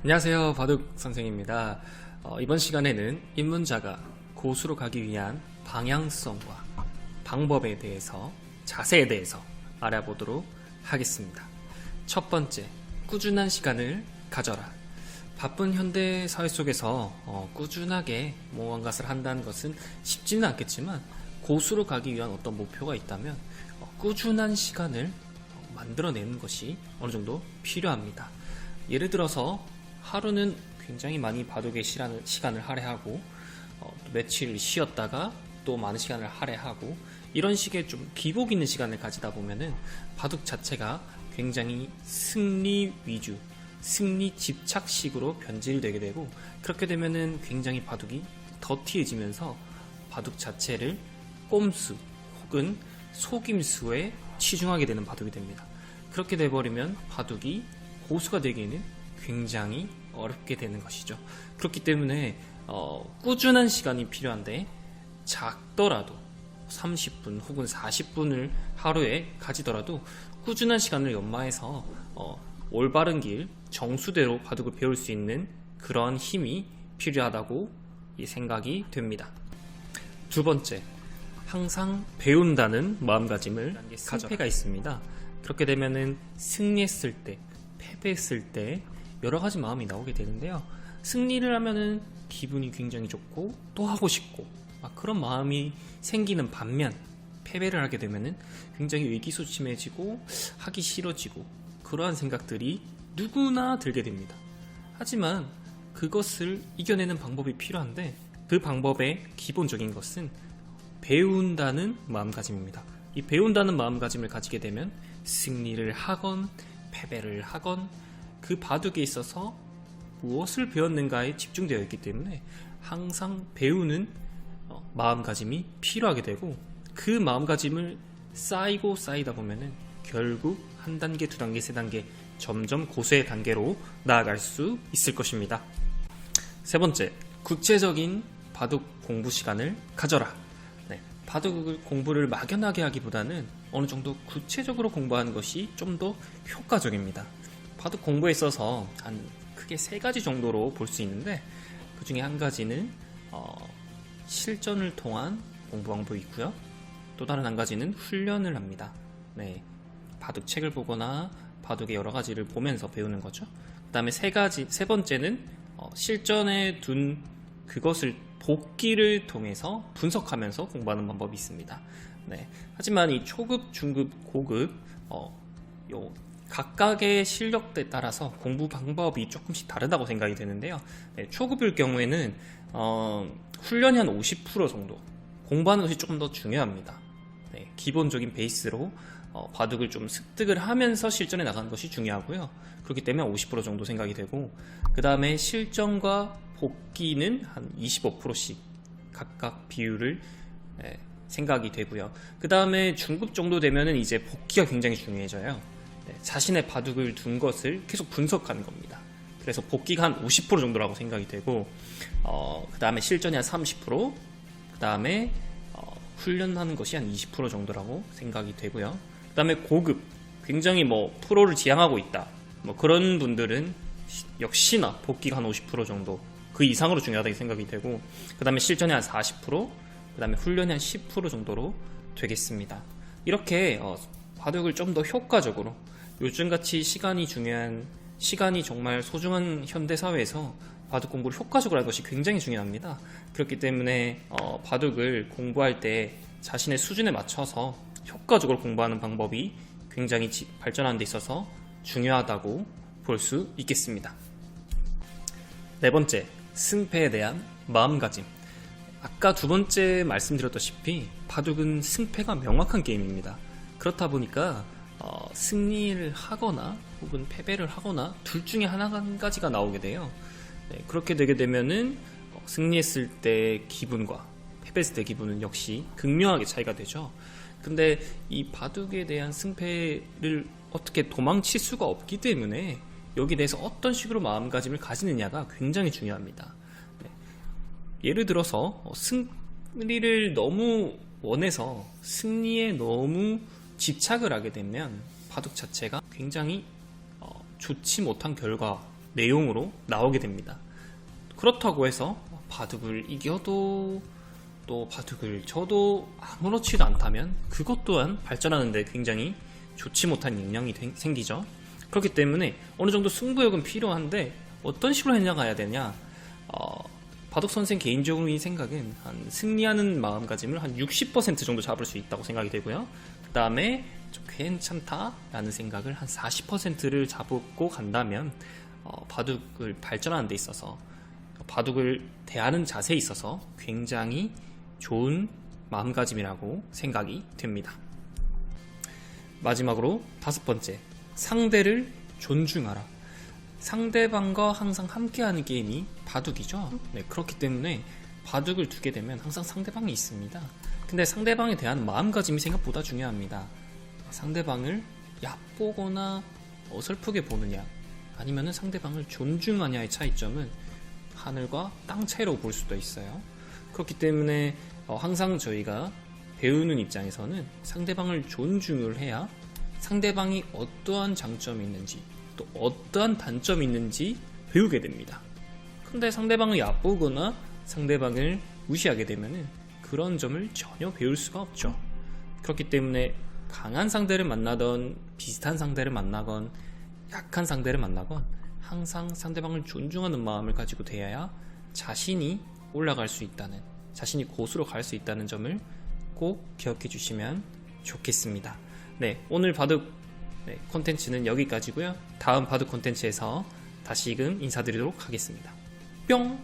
안녕하세요, 바둑 선생입니다. 이번 시간에는 입문자가 고수로 가기 위한 방향성과 방법에 대해서, 자세에 대해서 알아보도록 하겠습니다. 첫 번째, 꾸준한 시간을 가져라. 바쁜 현대 사회 속에서 꾸준하게 무언가를 한다는 것은 쉽지는 않겠지만, 고수로 가기 위한 어떤 목표가 있다면 꾸준한 시간을 만들어내는 것이 어느 정도 필요합니다. 예를 들어서 하루는 굉장히 많이 바둑에 시간을 할애하고 며칠 쉬었다가 또 많은 시간을 할애하고, 이런 식의 좀 기복 있는 시간을 가지다 보면은 바둑 자체가 굉장히 승리 위주, 승리 집착식으로 변질되게 되고, 그렇게 되면은 굉장히 바둑이 더티해지면서 바둑 자체를 꼼수 혹은 속임수에 치중하게 되는 바둑이 됩니다. 그렇게 돼버리면 바둑이 고수가 되기에는 굉장히 어렵게 되는 것이죠. 그렇기 때문에 꾸준한 시간이 필요한데, 작더라도 30분 혹은 40분을 하루에 가지더라도 꾸준한 시간을 연마해서 올바른 길, 정수대로 바둑을 배울 수 있는 그런 힘이 필요하다고 생각이 됩니다. 두 번째, 항상 배운다는 마음가짐을 가져라. 승패가 있습니다. 그렇게 되면은 승리했을 때, 패배했을 때 여러 가지 마음이 나오게 되는데요. 승리를 하면은 기분이 굉장히 좋고 또 하고 싶고 그런 마음이 생기는 반면, 패배를 하게 되면은 굉장히 의기소침해지고 하기 싫어지고 그러한 생각들이 누구나 들게 됩니다. 하지만 그것을 이겨내는 방법이 필요한데, 그 방법의 기본적인 것은 배운다는 마음가짐입니다. 이 배운다는 마음가짐을 가지게 되면 승리를 하건 패배를 하건 그 바둑에 있어서 무엇을 배웠는가에 집중되어 있기 때문에 항상 배우는 마음가짐이 필요하게 되고, 그 마음가짐을 쌓이고 쌓이다 보면은 결국 한 단계, 두 단계, 세 단계 점점 고수의 단계로 나아갈 수 있을 것입니다. 세 번째, 구체적인 바둑 공부 시간을 가져라. 바둑 공부를 막연하게 하기보다는 어느 정도 구체적으로 공부하는 것이 좀 더 효과적입니다. 바둑 공부에 있어서 한 크게 세 가지 정도로 볼 수 있는데, 그 중에 한 가지는 실전을 통한 공부 방법이 있고요. 또 다른 한 가지는 훈련을 합니다. 바둑 책을 보거나 바둑의 여러 가지를 보면서 배우는 거죠. 그 다음에 세 번째는 실전에 둔 그것을 복기를 통해서 분석하면서 공부하는 방법이 있습니다. 하지만 이 초급, 중급, 고급 각각의 실력에 따라서 공부 방법이 조금씩 다르다고 생각이 되는데요. 초급일 경우에는 훈련이 한 50% 정도, 공부하는 것이 조금 더 중요합니다. 기본적인 베이스로 바둑을 좀 습득을 하면서 실전에 나가는 것이 중요하고요. 그렇기 때문에 50% 정도 생각이 되고, 그 다음에 실전과 복기는 한 25%씩 각각 비율을 생각이 되고요. 그 다음에 중급 정도 되면은 이제 복기가 굉장히 중요해져요. 자신의 바둑을 둔 것을 계속 분석하는 겁니다. 그래서 복기가 한 50% 정도라고 생각이 되고, 그 다음에 실전이 한 30%, 그 다음에 훈련하는 것이 한 20% 정도라고 생각이 되고요. 그 다음에 고급, 굉장히 프로를 지향하고 있다, 그런 분들은 역시나 복기가 한 50% 정도, 그 이상으로 중요하다고 생각이 되고, 그 다음에 실전이 한 40%, 그 다음에 훈련이 한 10% 정도로 되겠습니다. 이렇게 바둑을 좀 더 효과적으로, 요즘같이 시간이 정말 소중한 현대사회에서 바둑 공부를 효과적으로 하는 것이 굉장히 중요합니다. 그렇기 때문에 바둑을 공부할 때 자신의 수준에 맞춰서 효과적으로 공부하는 방법이 굉장히 발전하는 데 있어서 중요하다고 볼 수 있겠습니다. 네 번째, 승패에 대한 마음가짐. 아까 두 번째 말씀드렸다시피 바둑은 승패가 명확한 게임입니다. 그렇다 보니까 승리를 하거나 혹은 패배를 하거나 둘 중에 한 가지가 나오게 돼요. 그렇게 되게 되면은 승리했을 때 기분과 패배했을 때 기분은 역시 극명하게 차이가 되죠. 근데 이 바둑에 대한 승패를 어떻게 도망칠 수가 없기 때문에 여기에 대해서 어떤 식으로 마음가짐을 가지느냐가 굉장히 중요합니다. 예를 들어서 승리를 너무 원해서 승리에 너무 집착을 하게 되면 바둑 자체가 굉장히 좋지 못한 결과 내용으로 나오게 됩니다. 그렇다고 해서 바둑을 이겨도 또 바둑을 져도 아무렇지도 않다면 그것 또한 발전하는 데 굉장히 좋지 못한 영향이 생기죠. 그렇기 때문에 어느 정도 승부욕은 필요한데 어떤 식으로 해나가야 되냐, 바둑 선생 개인적으로 이 생각은 한 승리하는 마음가짐을 한 60% 정도 잡을 수 있다고 생각이 되고요. 그 다음에 좀 괜찮다라는 생각을 한 40%를 잡고 간다면 바둑을 발전하는 데 있어서, 바둑을 대하는 자세에 있어서 굉장히 좋은 마음가짐이라고 생각이 됩니다. 마지막으로 5번째, 상대를 존중하라. 상대방과 항상 함께하는 게임이 바둑이죠. 네, 그렇기 때문에 바둑을 두게 되면 항상 상대방이 있습니다. 근데 상대방에 대한 마음가짐이 생각보다 중요합니다. 상대방을 얕보거나 어설프게 보느냐, 아니면 상대방을 존중하냐의 차이점은 하늘과 땅 차이로 볼 수도 있어요. 그렇기 때문에 항상 저희가 배우는 입장에서는 상대방을 존중을 해야 상대방이 어떠한 장점이 있는지 또 어떠한 단점이 있는지 배우게 됩니다. 근데 상대방을 얕보거나 상대방을 무시하게 되면 그런 점을 전혀 배울 수가 없죠. 그렇기 때문에 강한 상대를 만나던 비슷한 상대를 만나건 약한 상대를 만나건 항상 상대방을 존중하는 마음을 가지고 대해야 자신이 올라갈 수 있다는, 자신이 고수로 갈 수 있다는 점을 꼭 기억해 주시면 좋겠습니다. 네, 오늘 바둑 콘텐츠는 여기까지고요. 다음 바둑 콘텐츠에서 다시금 인사드리도록 하겠습니다. 뿅!